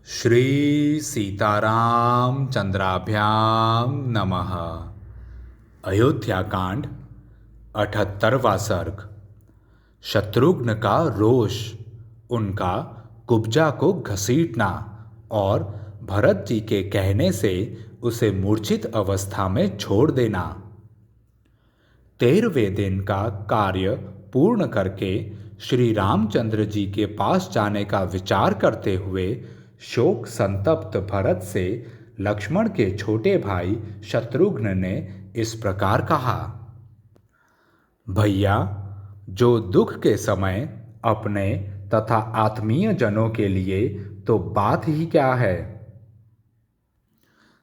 श्री सीताराम चंद्राभ्याम नमः। अयोध्या कांड 78वां सर्ग। शत्रुघ्न का रोष, उनका कुब्जा को घसीटना और भरत जी के कहने से उसे मूर्छित अवस्था में छोड़ देना। 13वें दिन का कार्य पूर्ण करके श्री रामचंद्र जी के पास जाने का विचार करते हुए शोक संतप्त भरत से लक्ष्मण के छोटे भाई शत्रुघ्न ने इस प्रकार कहा। भैया, जो दुख के समय अपने तथा आत्मीय जनों के लिए तो बात ही क्या है,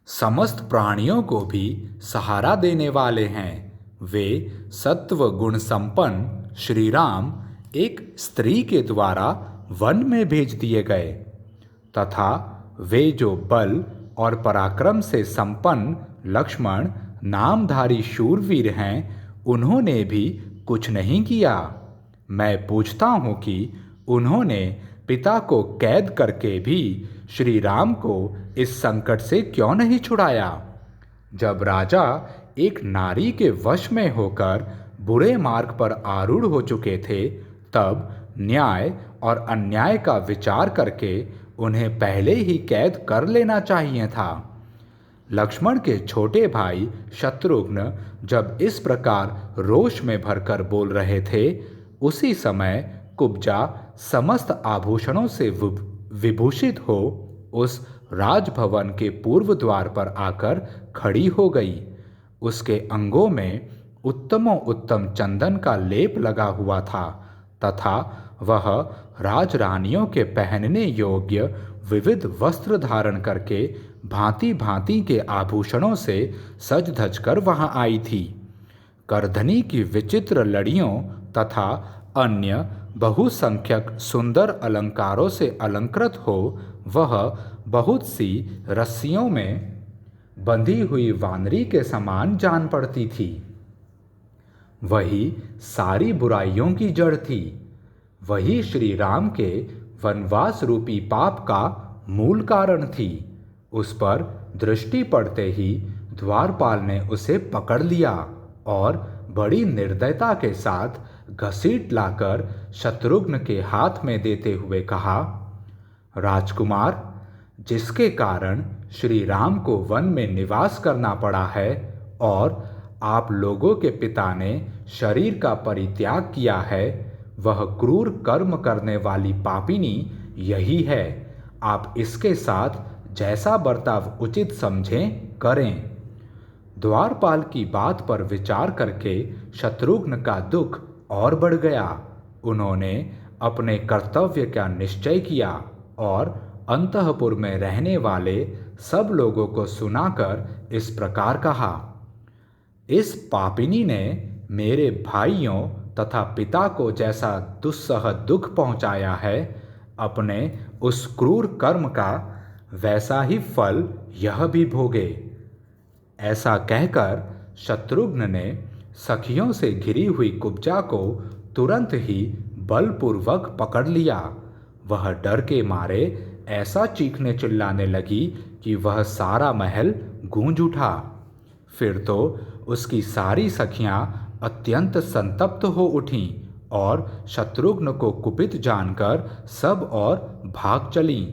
समस्त प्राणियों को भी सहारा देने वाले हैं। वे सत्व गुण संपन्न श्री राम एक स्त्री के द्वारा वन में भेज दिए गए तथा वे जो बल और पराक्रम से संपन्न लक्ष्मण नामधारी शूरवीर हैं, उन्होंने भी कुछ नहीं किया। मैं पूछता हूँ कि उन्होंने पिता को कैद करके भी श्री राम को इस संकट से क्यों नहीं छुड़ाया। जब राजा एक नारी के वश में होकर बुरे मार्ग पर आरूढ़ हो चुके थे, तब न्याय और अन्याय का विचार करके उन्हें पहले ही कैद कर लेना चाहिए था। लक्ष्मण के छोटे भाई शत्रुघ्न जब इस प्रकार रोष में भरकर बोल रहे थे, उसी समय कुब्जा समस्त आभूषणों से विभूषित हो उस राजभवन के पूर्व द्वार पर आकर खड़ी हो गई। उसके अंगों में उत्तमोत्तम चंदन का लेप लगा हुआ था तथा वह राजरानियों के पहनने योग्य विविध वस्त्र धारण करके भांति भांति के आभूषणों से सज धज कर वहां आई थी। करधनी की विचित्र लड़ियों तथा अन्य बहुसंख्यक सुंदर अलंकारों से अलंकृत हो वह बहुत सी रस्सियों में बंधी हुई वानरी के समान जान पड़ती थी। वही सारी बुराइयों की जड़ थी। वही श्री राम के वनवास रूपी पाप का मूल कारण थी। उस पर दृष्टि पड़ते ही द्वारपाल ने उसे पकड़ लिया और बड़ी निर्दयता के साथ घसीट लाकर शत्रुघ्न के हाथ में देते हुए कहा, राजकुमार, जिसके कारण श्री राम को वन में निवास करना पड़ा है और आप लोगों के पिता ने शरीर का परित्याग किया है, वह क्रूर कर्म करने वाली पापिनी यही है। आप इसके साथ जैसा बर्ताव उचित समझें करें। द्वारपाल की बात पर विचार करके शत्रुघ्न का दुख और बढ़ गया। उन्होंने अपने कर्तव्य का निश्चय किया और अंतःपुर में रहने वाले सब लोगों को सुनाकर इस प्रकार कहा, इस पापिनी ने मेरे भाइयों तथा पिता को जैसा दुस्सह दुख पहुंचाया है, अपने उस क्रूर कर्म का वैसा ही फल यह भी भोगे। ऐसा कहकर शत्रुघ्न ने सखियों से घिरी हुई कुब्जा को तुरंत ही बलपूर्वक पकड़ लिया। वह डर के मारे ऐसा चीखने चिल्लाने लगी कि वह सारा महल गूंज उठा। फिर तो उसकी सारी सखियां अत्यंत संतप्त हो उठीं और शत्रुघ्न को कुपित जानकर सब और भाग चलीं।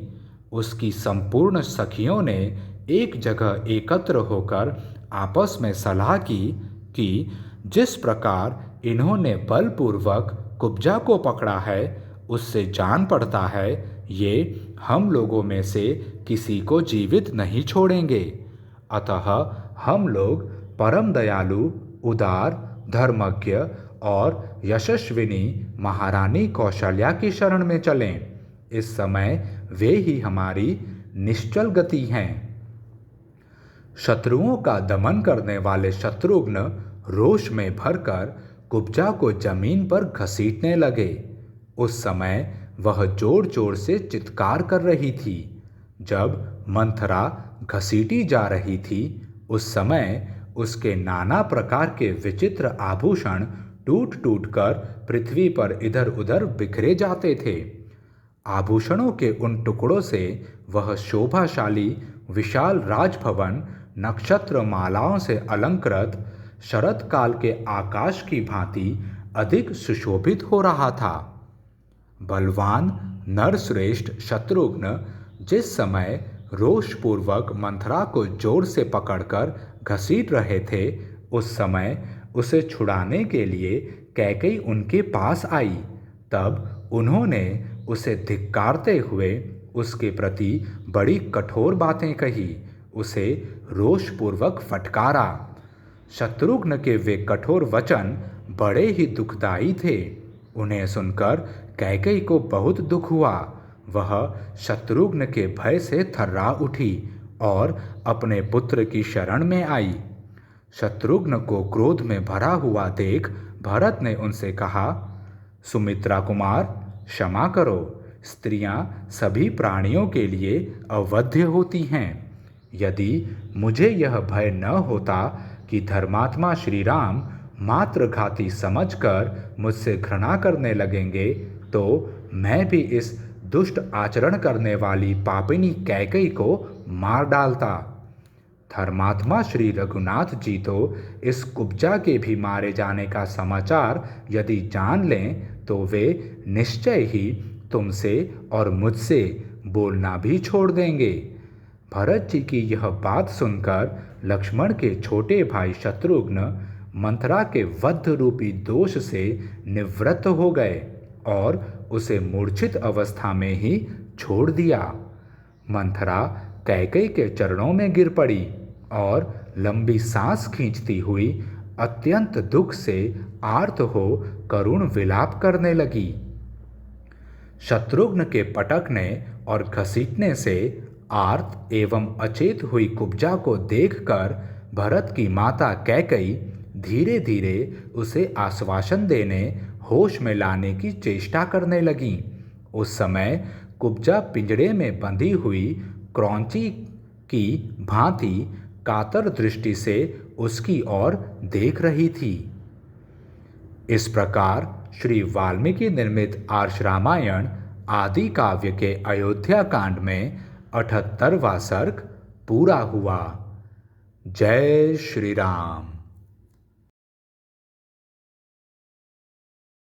उसकी संपूर्ण सखियों ने एक जगह एकत्र होकर आपस में सलाह की कि जिस प्रकार इन्होंने बलपूर्वक कुब्जा को पकड़ा है, उससे जान पड़ता है ये हम लोगों में से किसी को जीवित नहीं छोड़ेंगे। अतः हम लोग परम दयालु, उदार, धर्मज्ञ और यशस्विनी महारानी कौशल्या की शरण में चलें। इस समय वे ही हमारी निश्चल गति हैं। शत्रुओं का दमन करने वाले शत्रुघ्न रोष में भरकर कुब्जा को जमीन पर घसीटने लगे। उस समय वह जोर जोर से चित्कार कर रही थी। जब मंथरा घसीटी जा रही थी, उस समय उसके नाना प्रकार के विचित्र आभूषण टूट टूट कर पृथ्वी पर इधर उधर बिखरे जाते थे। आभूषणों के उन टुकड़ों से वह शोभाशाली विशाल राजभवन नक्षत्र मालाओं से अलंकृत शरद काल के आकाश की भांति अधिक सुशोभित हो रहा था। बलवान नरश्रेष्ठ शत्रुघ्न जिस समय रोषपूर्वक मंथरा को जोर से पकड़कर घसीट रहे थे, उस समय उसे छुड़ाने के लिए कैकेयी उनके पास आई। तब उन्होंने उसे धिक्कारते हुए उसके प्रति बड़ी कठोर बातें कही, उसे रोषपूर्वक फटकारा। शत्रुघ्न के वे कठोर वचन बड़े ही दुखदायी थे। उन्हें सुनकर कैकेयी को बहुत दुख हुआ। वह शत्रुघ्न के भय से थर्रा उठी और अपने पुत्र की शरण में आई। शत्रुघ्न को क्रोध में भरा हुआ देख भरत ने उनसे कहा, सुमित्रा कुमार, क्षमा करो। स्त्रियां सभी प्राणियों के लिए अवध्य होती हैं। यदि मुझे यह भय न होता कि धर्मात्मा श्री राम मात्रघाती समझकर मुझसे घृणा करने लगेंगे, तो मैं भी इस दुष्ट आचरण करने वाली पापिनी कैकेयी को मार डालता। धर्मात्मा श्री रघुनाथ जी तो इस कुब्जा के भी मारे जाने का समाचार यदि जान लें तो वे निश्चय ही तुमसे और मुझसे बोलना भी छोड़ देंगे। भरत जी की यह बात सुनकर लक्ष्मण के छोटे भाई शत्रुघ्न मंथरा के वध रूपी दोष से निवृत्त हो गए और उसे मूर्छित अवस्था में ही छोड़ दिया। मंथरा कैकेयी के चरणों में गिर पड़ी और लंबी सांस खींचती हुई अत्यंत दुख से आर्त हो करुण विलाप करने लगी। शत्रुघ्न के पटकने और घसीटने से आर्त एवं अचेत हुई कुब्जा को देखकर भरत की माता कैकेयी धीरे धीरे उसे आश्वासन देने, होश में लाने की चेष्टा करने लगी। उस समय कुब्जा पिंजड़े में बंधी हुई क्रौंची की भांति कातर दृष्टि से उसकी ओर देख रही थी। इस प्रकार श्री वाल्मीकि निर्मित आर्ष रामायण आदि काव्य के अयोध्या कांड में 78वां सर्ग पूरा हुआ। जय श्री राम।